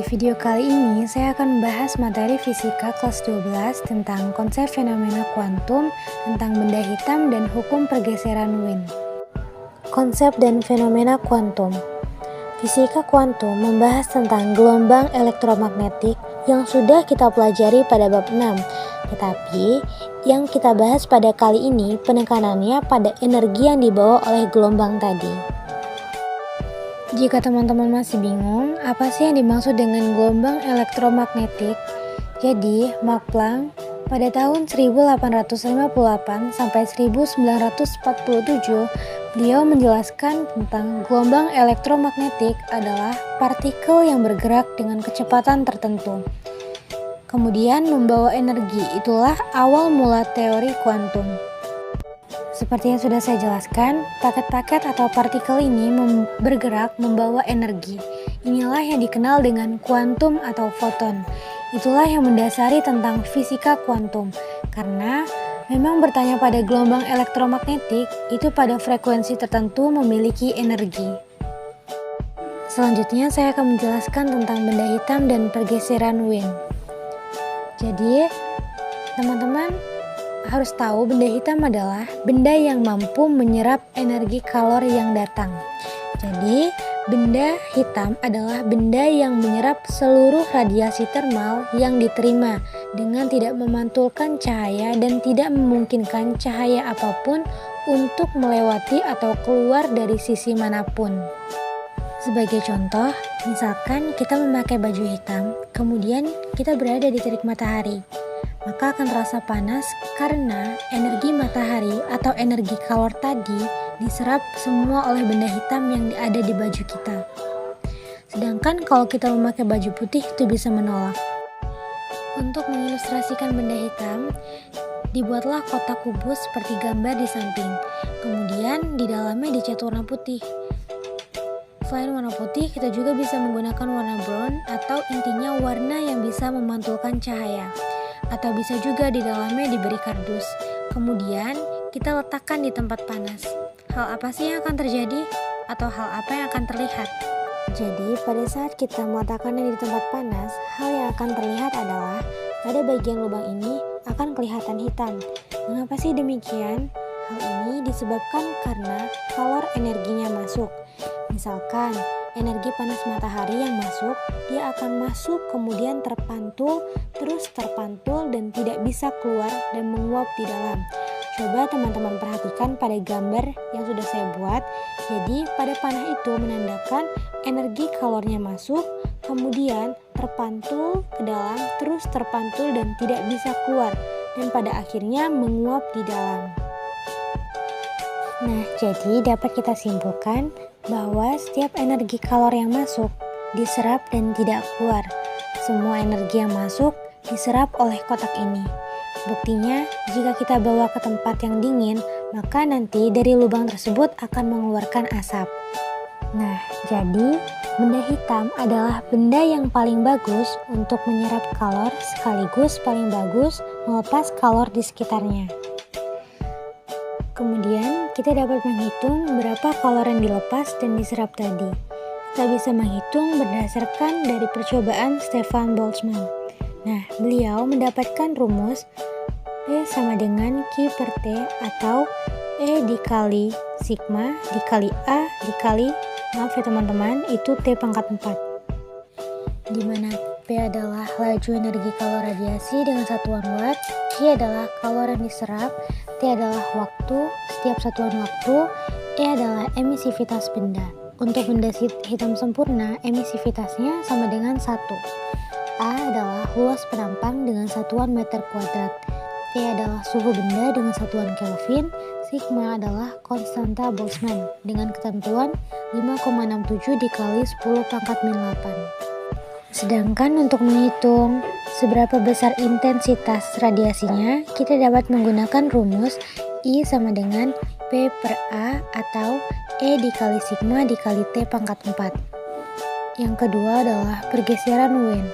video kali ini saya akan membahas materi fisika kelas 12 tentang konsep fenomena kuantum, tentang benda hitam dan hukum pergeseran Wien. Konsep dan fenomena kuantum. Fisika kuantum membahas tentang gelombang elektromagnetik yang sudah kita pelajari pada bab 6. Tetapi yang kita bahas pada kali ini penekanannya pada energi yang dibawa oleh gelombang tadi. Jika teman-teman masih bingung, apa sih yang dimaksud dengan gelombang elektromagnetik? Jadi, Max Planck pada tahun 1858 sampai 1947, beliau menjelaskan tentang gelombang elektromagnetik adalah partikel yang bergerak dengan kecepatan tertentu. Kemudian membawa energi, itulah awal mula teori kuantum. Seperti yang sudah saya jelaskan, paket-paket atau partikel ini bergerak membawa energi. Inilah yang dikenal dengan kuantum atau foton. Itulah yang mendasari tentang fisika kuantum. Karena memang bertanya pada gelombang elektromagnetik, itu pada frekuensi tertentu memiliki energi. Selanjutnya saya akan menjelaskan tentang benda hitam dan pergeseran Wien. Jadi, teman-teman harus tahu benda hitam adalah benda yang mampu menyerap energi kalor yang datang. Jadi, benda hitam adalah benda yang menyerap seluruh radiasi termal yang diterima dengan tidak memantulkan cahaya dan tidak memungkinkan cahaya apapun untuk melewati atau keluar dari sisi manapun. Sebagai contoh, misalkan kita memakai baju hitam, kemudian kita berada di terik matahari. Maka akan terasa panas karena energi matahari atau energi kalor tadi diserap semua oleh benda hitam yang ada di baju kita. Sedangkan kalau kita memakai baju putih itu bisa menolak. Untuk mengilustrasikan benda hitam, dibuatlah kotak kubus seperti gambar di samping. Kemudian di dalamnya dicat warna putih. Selain warna putih, kita juga bisa menggunakan warna brown atau intinya warna yang bisa memantulkan cahaya. Atau bisa juga di dalamnya diberi kardus. Kemudian kita letakkan di tempat panas. Hal apa sih yang akan terjadi? Atau hal apa yang akan terlihat? Jadi pada saat kita meletakkannya di tempat panas, hal yang akan terlihat adalah pada bagian lubang ini akan kelihatan hitam. Mengapa sih demikian? Hal ini disebabkan karena kalor energinya masuk. Misalkan energi panas matahari yang masuk, dia akan masuk kemudian terpantul, terus terpantul dan tidak bisa keluar dan menguap di dalam. Coba teman-teman perhatikan pada gambar yang sudah saya buat. Jadi pada panah itu menandakan energi kalornya masuk, kemudian terpantul ke dalam, terus terpantul dan tidak bisa keluar, dan pada akhirnya menguap di dalam. Nah, jadi dapat kita simpulkan bahwa setiap energi kalor yang masuk diserap dan tidak keluar. Semua energi yang masuk diserap oleh kotak ini. Buktinya, jika kita bawa ke tempat yang dingin, maka nanti dari lubang tersebut akan mengeluarkan asap. Nah, jadi benda hitam adalah benda yang paling bagus untuk menyerap kalor sekaligus paling bagus melepas kalor di sekitarnya. Kemudian, kita dapat menghitung berapa kalor yang dilepas dan diserap tadi. Kita bisa menghitung berdasarkan dari percobaan Stefan Boltzmann. Nah, beliau mendapatkan rumus P sama dengan Q per T atau E dikali sigma dikali A dikali, maaf ya teman-teman, itu T pangkat 4. Di mana P adalah laju energi kalor radiasi dengan satuan watt, Q adalah kalor yang diserap, T adalah waktu, setiap satuan waktu, E adalah emisivitas benda. Untuk benda hitam sempurna, emisivitasnya sama dengan 1. A adalah luas penampang dengan satuan meter kuadrat. T adalah suhu benda dengan satuan Kelvin. Sigma adalah konstanta Boltzmann dengan ketentuan 5,67 dikali 10 pangkat min 8. Sedangkan untuk menghitung seberapa besar intensitas radiasinya, kita dapat menggunakan rumus I sama dengan P per A atau E dikali sigma dikali T pangkat 4. Yang kedua adalah pergeseran Wien.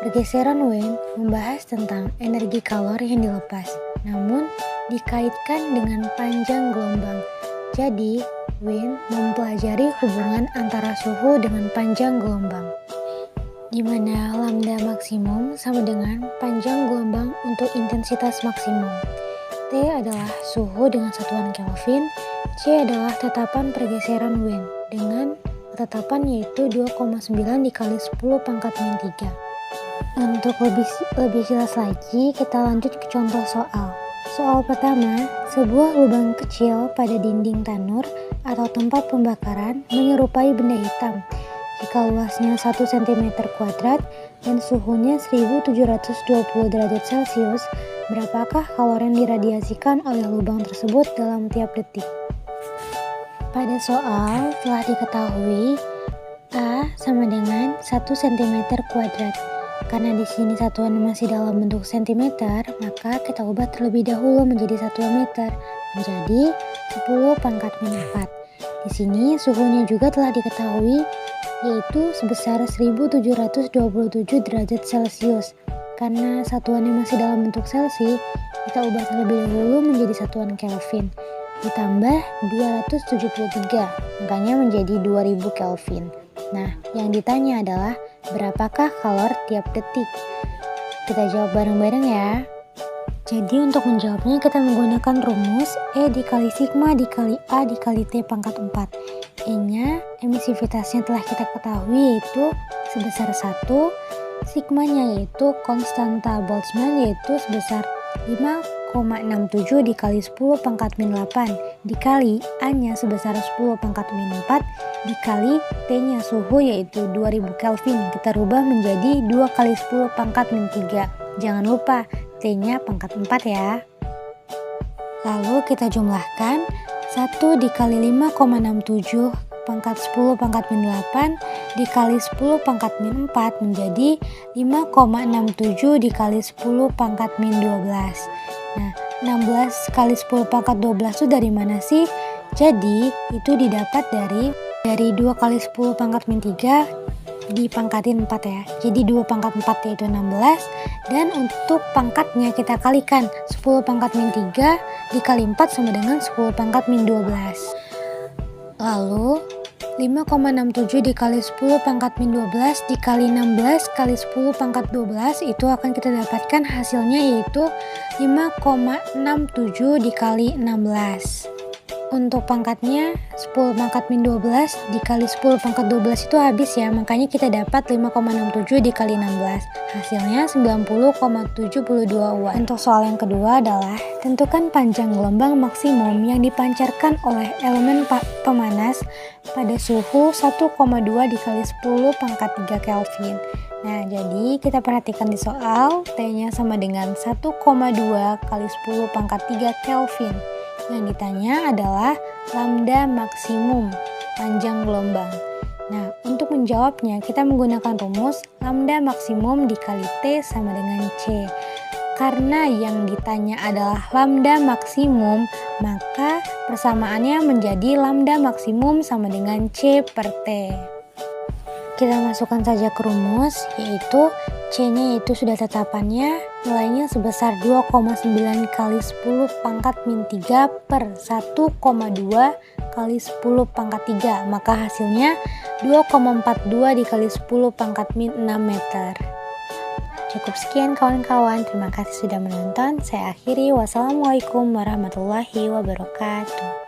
Pergeseran Wien membahas tentang energi kalor yang dilepas, namun dikaitkan dengan panjang gelombang. Jadi, Wien mempelajari hubungan antara suhu dengan panjang gelombang. di mana lambda maksimum sama dengan panjang gelombang untuk intensitas maksimum. T adalah suhu dengan satuan Kelvin, C adalah tetapan pergeseran Wien dengan tetapan yaitu 2,9 dikali 10 pangkat min 3. Untuk lebih jelas lagi, kita lanjut ke contoh soal. Soal pertama, sebuah lubang kecil pada dinding tanur atau tempat pembakaran menyerupai benda hitam. Jika luasnya 1 cm kuadrat dan suhunya 1720 derajat Celcius, berapakah kalori yang diradiasikan oleh lubang tersebut dalam tiap detik? Pada soal telah diketahui A sama dengan 1 cm kuadrat. Karena di sini satuan masih dalam bentuk cm, maka kita ubah terlebih dahulu menjadi satuan meter, menjadi 10 pangkat min 4. Di sini suhunya juga telah diketahui, yaitu sebesar 1727 derajat Celcius. Karena satuannya masih dalam bentuk Celcius, kita ubah terlebih dahulu menjadi satuan Kelvin. Ditambah 273, makanya menjadi 2000 Kelvin. Nah, yang ditanya adalah berapakah kalor tiap detik? Kita jawab bareng-bareng ya. Jadi untuk menjawabnya kita menggunakan rumus E dikali sigma dikali A dikali T pangkat 4. E-nya emisivitasnya telah kita ketahui yaitu sebesar 1, sigmanya yaitu konstanta Boltzmann yaitu sebesar 5,67 dikali 10 pangkat min 8 dikali A-nya sebesar 10 pangkat min 4 dikali T-nya suhu yaitu 2000 Kelvin. Kita rubah menjadi 2 kali 10 pangkat min 3. Jangan lupa T-nya pangkat 4 ya. Lalu kita jumlahkan 1 dikali 5,67 pangkat 10 pangkat min 8 dikali 10 pangkat min 4 menjadi 5,67 dikali 10 pangkat min 12. Nah, 16 kali 10 pangkat 12 itu dari mana sih? Jadi, itu didapat dari 2 kali 10 pangkat min 3 dipangkatin 4 ya. Jadi 2 pangkat 4 yaitu 16. Dan untuk pangkatnya kita kalikan 10 pangkat min 3 dikali 4 sama dengan 10 pangkat min 12. Lalu 5,67 dikali 10 pangkat min 12 dikali 16 kali 10 pangkat 12 itu akan kita dapatkan hasilnya yaitu 5,67 dikali 16. Untuk pangkatnya 10 pangkat min 12 dikali 10 pangkat 12 itu habis ya, makanya kita dapat 5,67 dikali 16. Hasilnya 90,72 watt. Untuk soal yang kedua adalah tentukan panjang gelombang maksimum yang dipancarkan oleh elemen pemanas pada suhu 1,2 dikali 10 pangkat 3 Kelvin. Nah, jadi kita perhatikan di soal T-nya sama dengan 1,2 kali 10 pangkat 3 Kelvin. Yang ditanya adalah lambda maksimum panjang gelombang. Nah, untuk menjawabnya kita menggunakan rumus lambda maksimum dikali T sama dengan C. Karena yang ditanya adalah lambda maksimum, maka persamaannya menjadi lambda maksimum sama dengan C per T. Kita masukkan saja ke rumus, yaitu C-nya yaitu sudah tetapannya, nilainya sebesar 2,9 kali 10 pangkat min 3 per 1,2 kali 10 pangkat 3. Maka hasilnya 2,42 dikali 10 pangkat min 6 meter. Cukup sekian kawan-kawan, terima kasih sudah menonton. Saya akhiri, wassalamualaikum warahmatullahi wabarakatuh.